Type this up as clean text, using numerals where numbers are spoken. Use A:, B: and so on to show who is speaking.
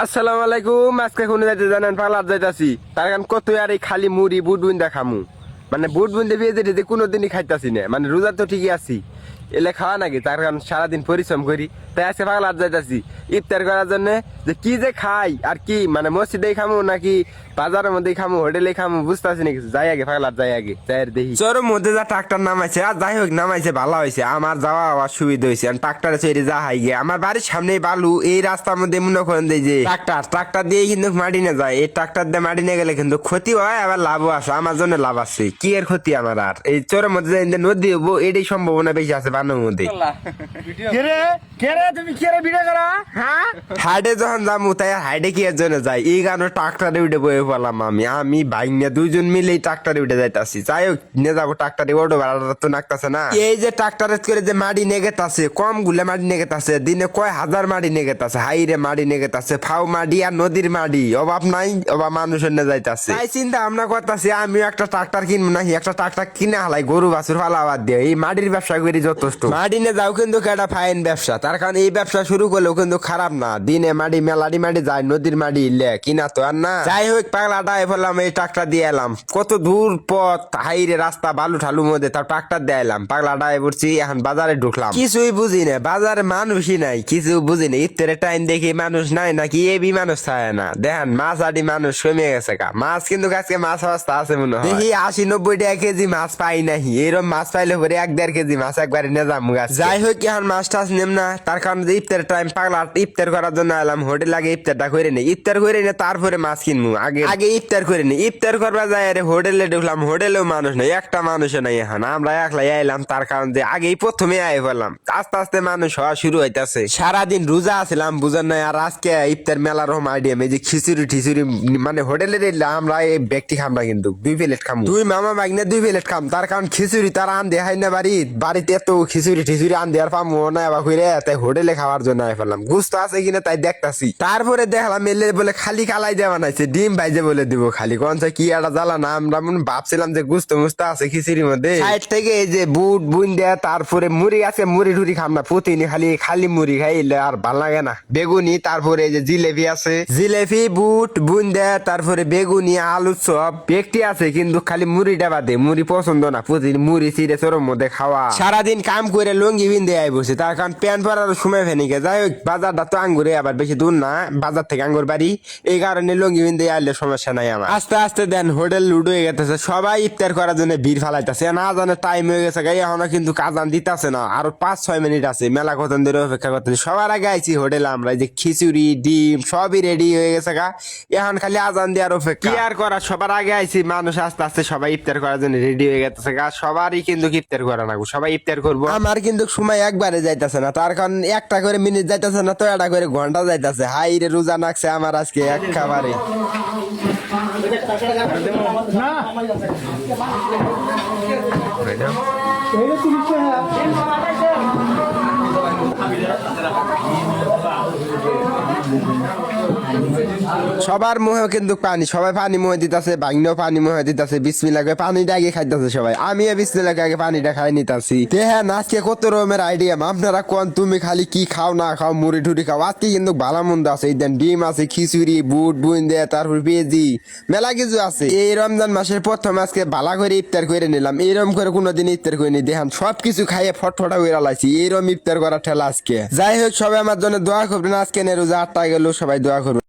A: আসসালামু আলাইকুম। আজকে কোনে যাইতে জানেন? পার্লার যাইতাছি। তার কারণ কত আর এই খালি মুড়ি বুট বুন্দা খামু, মানে বুট বুন্দে ভেজে টেজে কোনোদিনই খাইতাছি না। মানে রোজা তো ঠিকই আছি, এলে খাওয়া নাকি? তার কারণ সারাদিন পরিশ্রম করি, তাই আজকে পার্লার যাইতাছি ইফতার করার জন্য। যে কি যে খাই আর কি, মানে মসজিদেই খামু নাকি বাজারের মধ্যেই খামু, হোটেলে খামু, বুঝতেছি না কিছু। যাই আগে পার্লার, যাই আগে, যাই আর দেখি। চোরের মধ্যে যা ট্রাক্টর নামাইছে, আর যাই হোক নামাইছে ভালো হয়েছে, আমার যাওয়া আবার সুবিধা হয়েছে। আমি ট্রাক্টরে চড়ে যা হাই গে, আমার বাড়ির সামনেই বালু, এই রাস্তার মধ্যে মনে করেন যে ট্রাক্টর দিয়ে কিন্তু মাটি নিয়ে যায়। এই ট্রাক্টর দিয়ে মাটি নিয়ে গেলে কিন্তু ক্ষতি হয়, আবার লাভও আছে। আমার জন্য লাভ আছে, কি এর ক্ষতি আমার? আর এই চোরের মধ্যে যে নদী হবো, এটাই সম্ভাবনা বেশি আছে বানের মধ্যে। হাইডে যখন যাবো, তাই হাইডে কি এর জন্য যাই? এই গানো ট্রাক্টরে উঠে বয়ে পড়লাম আমি ভাই নিয়ে দুইজন মিলে ট্রাক্টরে উঠে যাইতাছি। যাই হোক নিয়ে যাবো ট্রাক্টরে, ওটো ভাড়াটা তো নাকতাছে না। এই যে ট্রাক্টরে করে যে মাটি নিয়ে গেতাছে, কম গুলে মাটি নিয়ে গেতাছে, দিনে কয় হাজার মাটি নিয়ে গেতাছে, হাইরে মাটি নিয়ে গেতাছে, ফাও মাটি আর নদীর মাটি, অভাব নাই, অভাব মানুষের নিয়ে যাইতাছে। তাই চিন্তা ভাবনা করতেছি আমিও একটা ট্রাক্টর কিনবো নাকি, একটা ট্রাক্টর কিনে হালাই গরু বাছুর ফালাবার দিয়ে এই মাটির ব্যবসা করি যথেষ্ট। মাটি নিয়ে যাও কিন্তু একটা ফাইন ব্যবসা, তার কারণ এই ব্যবসা শুরু করলেও কিন্তু খারাপ না। দিনে মাটি মেলাডি মাটি যায়, নদীর মাটি ইলে কিনা তো আর না। যাই হোক পাগলাটা ফেললাম, এই ট্রাক্টর দিয়ে এলাম, কত দূর পথ, হাইরে রাস্তা বালু ঠালুর মধ্যে, তার ট্রাক্টর দিয়ে এলাম। পাগলাটা পড়ছি, এখন বাজারে ঢুকলাম, কিছুই বুঝি না, বাজারে মানুষই নাই, কিছু বুঝি না। ইফতারের টাইম দেখি মানুষ নাই নাকি এবি মানুষ থাকে না। দেখেন মাছ আদি মানুষ কমে গেছে গা, মাছ কিন্তু আজকে মাছ অবস্থা আছে মনে হয়। দেখি 80-90 টাকা কেজি মাছ পাই নাহি, এরকম মাছ পাইলে পরে 1-1.5 কেজি মাছ একবারে নিয়ে যাবো গাছ। যাই হোক এখন মাছ টাছ নেম না, তার কারণ ইফতারের টাইম, পাগলা ইফতার করার জন্য এলাম। হোটেল আগে ইফতারটা করে নি, ইফতার করে নি তারপরে মাছ কিনবো। আগে ইফতার করে নি, ইফতার করবা যায় আরে হোটেলে ঢুকলাম, হোটেলেও মানুষ নাই, একটা মানুষও নাই। এখন আমরা একলাই আইলাম, তার কারণ যে আগেই প্রথমে আই বললাম, আস্তে আস্তে মানুষ হওয়া শুরু হইতাছে। সারাদিন রোজা আছিলাম বুঝার নাই, আর আজকে ইফতার মেলা রকম আইডিয়া, এই যে খিচুড়ি ঠিচুড়ি, মানে হোটেলে আমরা এই ব্যক্তি খাম না, কিন্তু 2 প্লেট খাম, 2 মামা বাগনে 2 প্লেট খাম। তার কারণ খিচুড়ি তার আন দেখাই না বাড়িতে এত খিচুড়ি ঠিচুড়ি আন দেওয়ার পাবো না, এবার করে তাই হোটেলে খাওয়ার জন্য আই ফেললাম। গুস্ত আছে কিনা তাই দেখতাছি, তারপরে দেখলাম মেলে বলে খালি কালাই দেওয়া বানাইছে, ডিম ভাইজে বলে দিব খালি, কোন কি একটা জ্বালা না। আমরা ভাবছিলাম যে গুস্ত মুস্ত আছে খিচুড়ির মধ্যে। সাইড থেকে এই যে বুট বুন দেয়া, তারপরে মুড়ি আছে, মুড়ি টুড়ি খাম না, প্রতিদিন খালি মুড়ি খাইলে আর ভাল লাগে না। বেগুনি, তারপরে এই যে জিলেপি আছে, জিলেপি বুট বুন দেয়া, তারপরে বেগুনি আলু চপ ব্যক্তি আছে, কিন্তু খালি মুড়িটা বাদে, মুড়ি পছন্দ না। প্রতিদিন মুড়ি চিড়ে চোরের মধ্যে খাওয়া, সারাদিন কাম করে লঙ্গি বিন্দে আই বসে, তার কারণ প্যান পরার সময় ফেনিকে। যাই হোক বাজারটা তো আঙ্গুরে আবার বেশি দূর না, বাজার থেকে আঙ্গুর বাড়ি, এই কারণে লঙ্গি বিন্দে আইলে সমস্যা নাই আমার। আস্তে আস্তে দেন হোটেল লুড হয়ে গেছে, সবাই ইফতার করার জন্য ভিড় ফালাইতেছে। না জানে টাইম হয়ে গেছে, এখনো কিন্তু কাজান দিতেছে না, আরো 5-6 মিনিট আছে, মেলা কতন ধরে অপেক্ষা করতেছি। সবার আগে আইছি হোটেলে আমরা, এই যে খিচুড়ি ডিম সবই রেডি হয়ে গেছে গা, এখন খালি আজান দেওয়ার অপেক্ষা। কি আর করা, সবার আগে আইছি, মানুষ আস্তে আস্তে সবাই ইফতার করার জন্য রেডি হয়ে গেছে গা। সবারই কিন্তু ইফতার করা না, সবাই ইফতার করবো। আমার কিন্তু সময় একবারে যাইতেছে না, তার কারণ একটা করে মিনিট যাইতেছে না, তো একটা করে ঘন্টা যাইতেছে। হাই রে রোজা নাকছে আমার আজকে একেবারে। সবার মুখে কিন্তু পানি, সবাই পানি মুখে দিতেছে, ভাগ্নেও পানি মুখে দিতেছে, বিসমিল্লাহ করে পানিটা আগে খাইতেছে সবাই। আমিও বিসমিল্লাহ আগে পানিটা খাই নিতেছি। দেখেন আজকে কত রকমের আইডিয়া, আপনারা কোন তুমি খালি কি খাও না খাও, মুড়ি টুড়ি খাও, আজকে কিন্তু ভালো মন্দ আছে। এই দেন ডিম আছে, খিচুড়ি বুট বুন দেয়, তারপর পেঁয়াজি মেলা কিছু আছে। এই রমজান মাসের প্রথম আজকে ভালো করে ইফতার করে নিলাম, এইরকম করে কোনোদিন ইফতার করিনি। দেখেন সবকিছু খাইয়ে ফটফটা করে লাইছি, এইরকম ইফতার করার ঠেলা আজকে। যাই হোক সবাই আমার জন্য দোয়া করবেন, আজকে রোজা 8টা গেল, সবাই দোয়া করবেন।